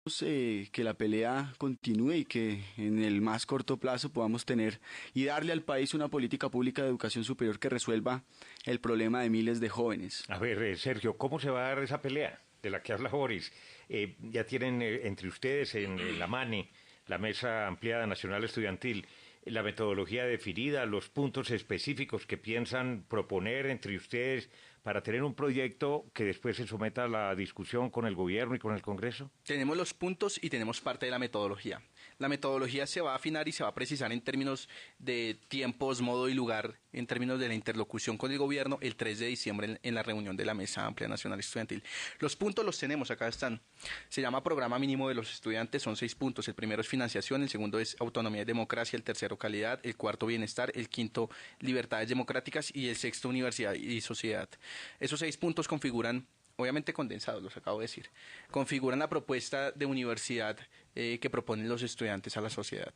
que la pelea continúe y que en el más corto plazo podamos tener y darle al país una política pública de educación superior que resuelva el problema de miles de jóvenes. A ver, Sergio, ¿cómo se va a dar esa pelea de la que habla Boris? Ya tienen entre ustedes en la MANE, la Mesa Ampliada Nacional Estudiantil, la metodología definida, los puntos específicos que piensan proponer entre ustedes para tener un proyecto que después se someta a la discusión con el gobierno y con el Congreso. Tenemos los puntos y tenemos parte de la metodología. La metodología se va a afinar y se va a precisar en términos de tiempos, modo y lugar, en términos de la interlocución con el gobierno el 3 de diciembre en la reunión de la Mesa Amplia Nacional Estudiantil. Los puntos los tenemos, acá están. Se llama Programa Mínimo de los Estudiantes, son 6 puntos. El primero es financiación, el segundo es autonomía y democracia, el tercero calidad, el cuarto bienestar, el quinto libertades democráticas y el sexto universidad y sociedad. Esos 6 puntos configuran, obviamente condensados, los acabo de decir, configuran la propuesta de universidad que proponen los estudiantes a la sociedad.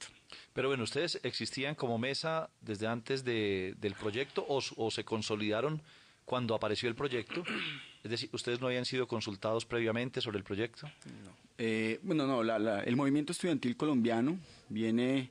Pero bueno, ¿ustedes existían como mesa desde antes del proyecto o se consolidaron cuando apareció el proyecto? Es decir, ¿ustedes no habían sido consultados previamente sobre el proyecto? No. El movimiento estudiantil colombiano viene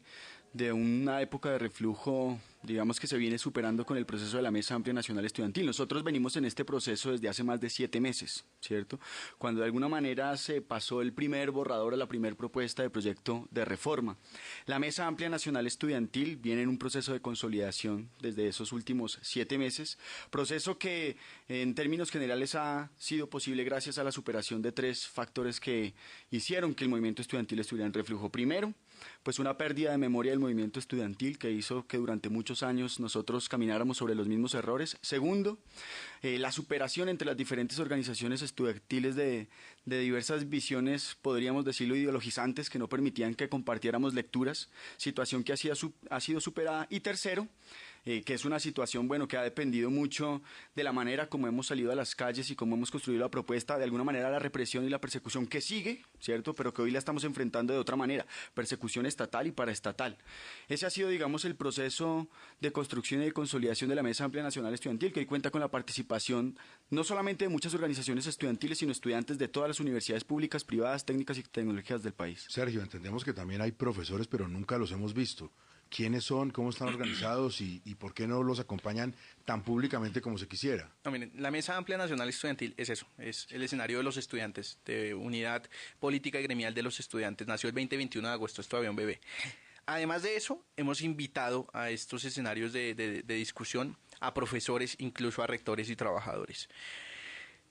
de una época de reflujo, digamos que se viene superando con el proceso de la Mesa Amplia Nacional Estudiantil. Nosotros venimos en este proceso desde hace más de 7 meses, ¿cierto? Cuando de alguna manera se pasó el primer borrador a la primera propuesta de proyecto de reforma. La Mesa Amplia Nacional Estudiantil viene en un proceso de consolidación desde esos últimos 7 meses, proceso que en términos generales ha sido posible gracias a la superación de 3 factores que hicieron que el movimiento estudiantil estuviera en reflujo. Primero, pues una pérdida de memoria del movimiento estudiantil que hizo que durante muchos años nosotros camináramos sobre los mismos errores. Segundo, la superación entre las diferentes organizaciones estudiantiles de diversas visiones, podríamos decirlo, ideologizantes, que no permitían que compartiéramos lecturas, situación que ha sido superada. Y tercero, que es una situación, bueno, que ha dependido mucho de la manera como hemos salido a las calles y cómo hemos construido la propuesta, de alguna manera la represión y la persecución que sigue, ¿cierto? Pero que hoy la estamos enfrentando de otra manera, persecución estatal y paraestatal. Ese ha sido, digamos, el proceso de construcción y de consolidación de la Mesa Amplia Nacional Estudiantil, que hoy cuenta con la participación no solamente de muchas organizaciones estudiantiles, sino estudiantes de todas las universidades públicas, privadas, técnicas y tecnológicas del país. Sergio, entendemos que también hay profesores, pero nunca los hemos visto. ¿Quiénes son? ¿Cómo están organizados? ¿Y por qué no los acompañan tan públicamente como se quisiera? No, miren, la Mesa Amplia Nacional Estudiantil es eso, es el escenario de los estudiantes, de unidad política y gremial de los estudiantes. Nació el 20-21 de agosto, es todavía un bebé. Además de eso, hemos invitado a estos escenarios de discusión a profesores, incluso a rectores y trabajadores.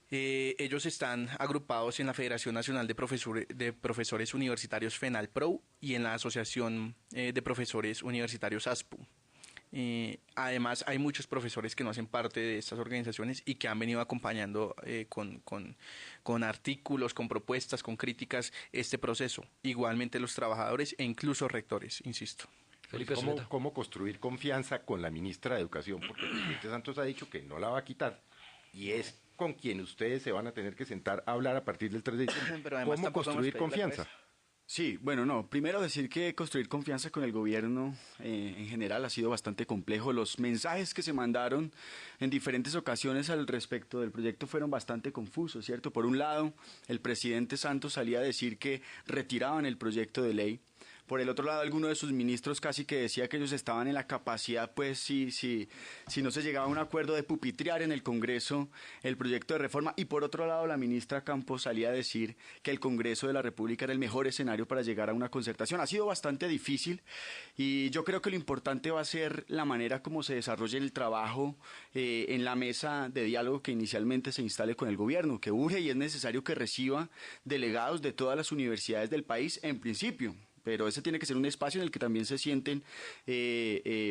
Ellos están agrupados en la Federación Nacional de Profesores Universitarios FENALPRO y en la Asociación de Profesores Universitarios ASPU. Además, hay muchos profesores que no hacen parte de estas organizaciones y que han venido acompañando con artículos, con propuestas, con críticas este proceso. Igualmente los trabajadores e incluso rectores, insisto. Felipe, ¿Cómo construir confianza con la ministra de Educación? Porque el presidente Santos ha dicho que no la va a quitar y es con quien ustedes se van a tener que sentar a hablar a partir del 3 de diciembre. ¿Cómo construir confianza? Sí, bueno, no, primero decir que construir confianza con el gobierno en general ha sido bastante complejo. Los mensajes que se mandaron en diferentes ocasiones al respecto del proyecto fueron bastante confusos, ¿cierto? Por un lado, el presidente Santos salía a decir que retiraban el proyecto de ley. Por el otro lado, alguno de sus ministros casi que decía que ellos estaban en la capacidad, pues, si no se llegaba a un acuerdo, de pupitrear en el Congreso el proyecto de reforma. Y por otro lado, la ministra Campos salía a decir que el Congreso de la República era el mejor escenario para llegar a una concertación. Ha sido bastante difícil y yo creo que lo importante va a ser la manera como se desarrolle el trabajo en la mesa de diálogo que inicialmente se instale con el gobierno, que urge y es necesario que reciba delegados de todas las universidades del país en principio. Pero ese tiene que ser un espacio en el que también se sienten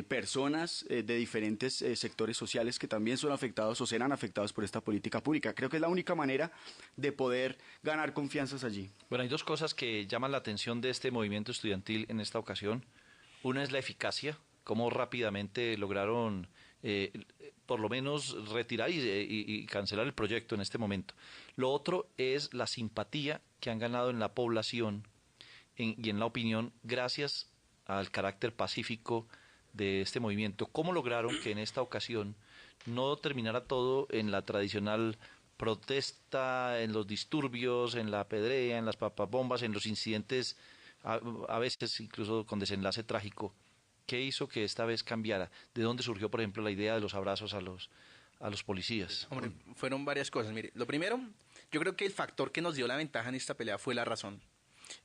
personas de diferentes sectores sociales que también son afectados o serán afectados por esta política pública. Creo que es la única manera de poder ganar confianzas allí. Bueno, hay 2 cosas que llaman la atención de este movimiento estudiantil en esta ocasión. Una es la eficacia, cómo rápidamente lograron por lo menos retirar y cancelar el proyecto en este momento. Lo otro es la simpatía que han ganado en la población y en la opinión, gracias al carácter pacífico de este movimiento. ¿Cómo lograron que en esta ocasión no terminara todo en la tradicional protesta, en los disturbios, en la apedrea, en las papabombas, en los incidentes, a veces incluso con desenlace trágico. ¿Qué hizo que esta vez cambiara? ¿De dónde surgió, por ejemplo, la idea de los abrazos a los policías? Hombre, fueron varias cosas. Mire, lo primero, yo creo que el factor que nos dio la ventaja en esta pelea fue la razón.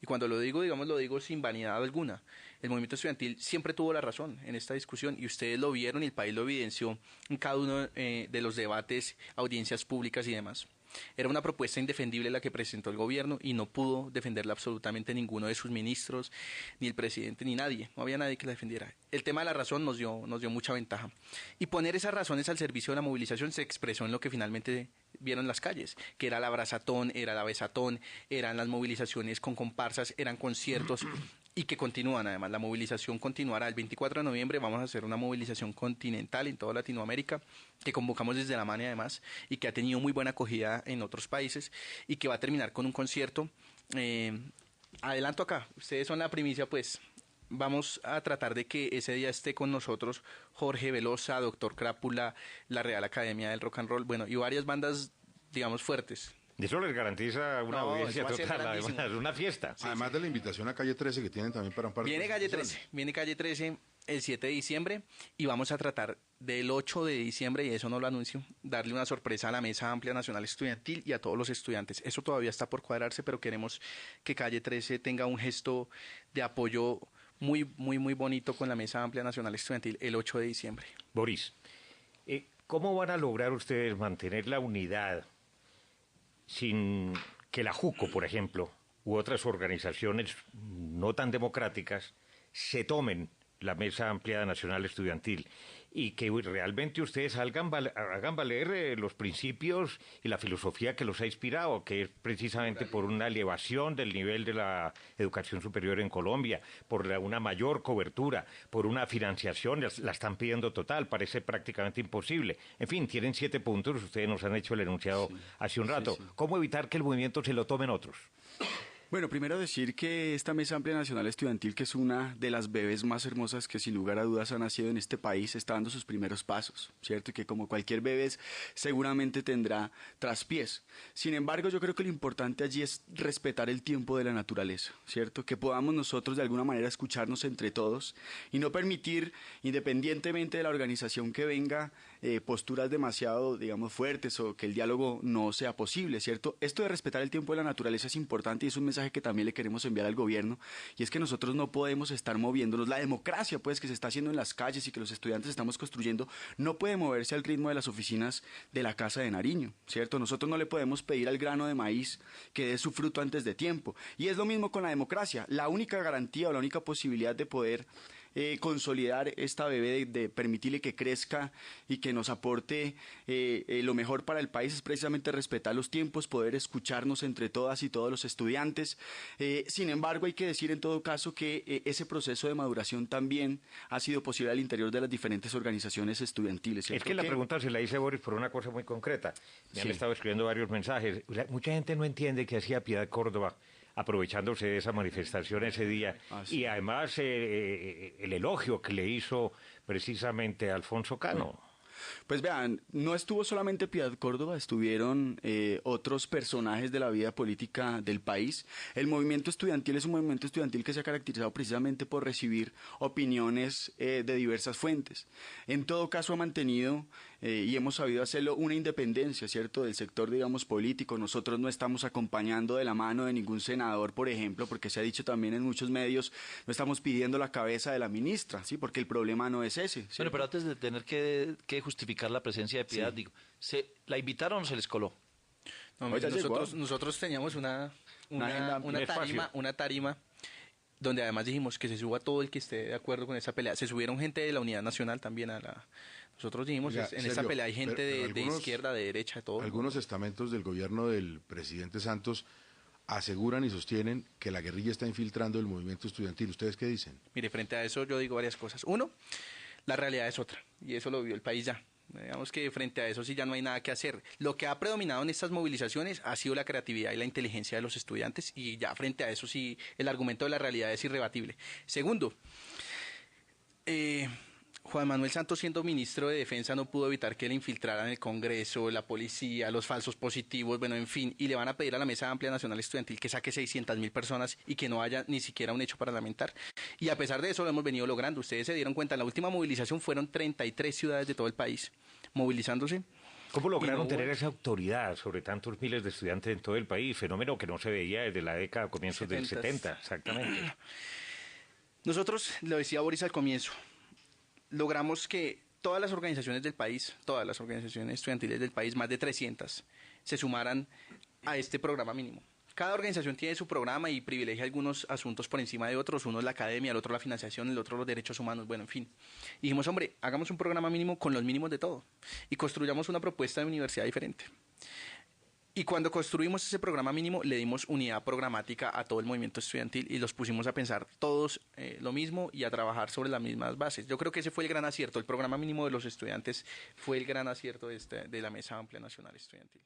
Y cuando lo digo, digamos, lo digo sin vanidad alguna. El movimiento estudiantil siempre tuvo la razón en esta discusión y ustedes lo vieron y el país lo evidenció en cada uno de los debates, audiencias públicas y demás. Era una propuesta indefendible la que presentó el gobierno y no pudo defenderla absolutamente ninguno de sus ministros, ni el presidente, ni nadie. No había nadie que la defendiera. El tema de la razón nos dio mucha ventaja. Y poner esas razones al servicio de la movilización se expresó en lo que finalmente vieron las calles, que era la abrazatón, era la besatón, eran las movilizaciones con comparsas, eran conciertos y que continúan además. La movilización continuará. El 24 de noviembre vamos a hacer una movilización continental en toda Latinoamérica que convocamos desde la MANE además y que ha tenido muy buena acogida en otros países y que va a terminar con un concierto. Adelanto acá, ustedes son la primicia pues. Vamos a tratar de que ese día esté con nosotros Jorge Velosa, Doctor Crápula, la Real Academia del Rock and Roll, bueno, y varias bandas, digamos, fuertes. Y eso les garantiza una audiencia total, además, una fiesta. Además de la invitación a Calle 13 que tienen también para un par de Viene Calle 13 el 7 de diciembre y vamos a tratar del 8 de diciembre, y eso no lo anuncio, darle una sorpresa a la Mesa Amplia Nacional Estudiantil y a todos los estudiantes. Eso todavía está por cuadrarse, pero queremos que Calle 13 tenga un gesto de apoyo muy bonito con la Mesa Amplia Nacional Estudiantil el 8 de diciembre. Boris, ¿cómo van a lograr ustedes mantener la unidad sin que la JUCO, por ejemplo, u otras organizaciones no tan democráticas se tomen la Mesa Amplia Nacional Estudiantil y que realmente ustedes hagan valer los principios y la filosofía que los ha inspirado, que es precisamente por una elevación del nivel de la educación superior en Colombia, por una mayor cobertura, por una financiación, la están pidiendo total, parece prácticamente imposible. En fin, tienen 7 puntos, ustedes nos han hecho el enunciado hace un rato. Sí. ¿Cómo evitar que el movimiento se lo tomen otros? Bueno, primero decir que esta Mesa Amplia Nacional Estudiantil, que es una de las bebés más hermosas que sin lugar a dudas ha nacido en este país, está dando sus primeros pasos, ¿cierto? Y que como cualquier bebé seguramente tendrá traspiés. Sin embargo, yo creo que lo importante allí es respetar el tiempo de la naturaleza, ¿cierto? Que podamos nosotros de alguna manera escucharnos entre todos y no permitir, independientemente de la organización que venga, posturas demasiado, digamos, fuertes o que el diálogo no sea posible, ¿cierto? Esto de respetar el tiempo de la naturaleza es importante y es un mensaje que también le queremos enviar al gobierno, y es que nosotros no podemos estar moviéndonos. La democracia, pues, que se está haciendo en las calles y que los estudiantes estamos construyendo, no puede moverse al ritmo de las oficinas de la Casa de Nariño, ¿cierto? Nosotros no le podemos pedir al grano de maíz que dé su fruto antes de tiempo. Y es lo mismo con la democracia. La única garantía o la única posibilidad de poder consolidar esta bebé, de permitirle que crezca y que nos aporte lo mejor para el país es precisamente respetar los tiempos, poder escucharnos entre todas y todos los estudiantes. Sin embargo, hay que decir en todo caso que ese proceso de maduración también ha sido posible al interior de las diferentes organizaciones estudiantiles. Es que la pregunta se la hice, Boris, por una cosa muy concreta. Me han estado escribiendo varios mensajes. O sea, mucha gente no entiende qué hacía Piedad Córdoba aprovechándose de esa manifestación ese día, y además el elogio que le hizo precisamente a Alfonso Cano. Pues vean, no estuvo solamente Piedad Córdoba, estuvieron otros personajes de la vida política del país. El movimiento estudiantil es un movimiento estudiantil que se ha caracterizado precisamente por recibir opiniones de diversas fuentes. En todo caso ha mantenido, y hemos sabido hacerlo, una independencia, ¿cierto?, del sector, digamos, político. Nosotros no estamos acompañando de la mano de ningún senador, por ejemplo, porque se ha dicho también en muchos medios, no estamos pidiendo la cabeza de la ministra, ¿sí?, porque el problema no es ese, ¿cierto? Bueno, pero antes de tener que justificar la presencia de Piedad, digo, ¿la invitaron o se les coló? No, nosotros teníamos una tarima donde además dijimos que se suba todo el que esté de acuerdo con esa pelea. Se subieron gente de la Unidad Nacional también Nosotros dijimos, en serio, esa pelea hay gente de izquierda, de derecha, de todo. Algunos estamentos del gobierno del presidente Santos aseguran y sostienen que la guerrilla está infiltrando el movimiento estudiantil. ¿Ustedes qué dicen? Mire, frente a eso yo digo varias cosas. Uno, la realidad es otra, y eso lo vio el país ya. Digamos que frente a eso sí ya no hay nada que hacer. Lo que ha predominado en estas movilizaciones ha sido la creatividad y la inteligencia de los estudiantes, y ya frente a eso sí el argumento de la realidad es irrebatible. Segundo, Juan Manuel Santos, siendo ministro de Defensa, no pudo evitar que le infiltraran el Congreso, la policía, los falsos positivos, bueno, en fin, y le van a pedir a la Mesa Amplia Nacional Estudiantil que saque 600.000 personas y que no haya ni siquiera un hecho parlamentar. Y a pesar de eso lo hemos venido logrando. Ustedes se dieron cuenta, en la última movilización fueron 33 ciudades de todo el país movilizándose. ¿Cómo lograron tener esa autoridad sobre tantos miles de estudiantes en todo el país? Fenómeno que no se veía desde la década, comienzos del 70, exactamente. Nosotros, lo decía Boris al comienzo, logramos que todas las organizaciones del país, todas las organizaciones estudiantiles del país, más de 300, se sumaran a este programa mínimo. Cada organización tiene su programa y privilegia algunos asuntos por encima de otros. Uno es la academia, el otro la financiación, el otro los derechos humanos, bueno, en fin. Y dijimos, hombre, hagamos un programa mínimo con los mínimos de todo y construyamos una propuesta de universidad diferente. Y cuando construimos ese programa mínimo, le dimos unidad programática a todo el movimiento estudiantil y los pusimos a pensar todos lo mismo y a trabajar sobre las mismas bases. Yo creo que ese fue el gran acierto. El programa mínimo de los estudiantes fue el gran acierto de la Mesa Amplia Nacional Estudiantil.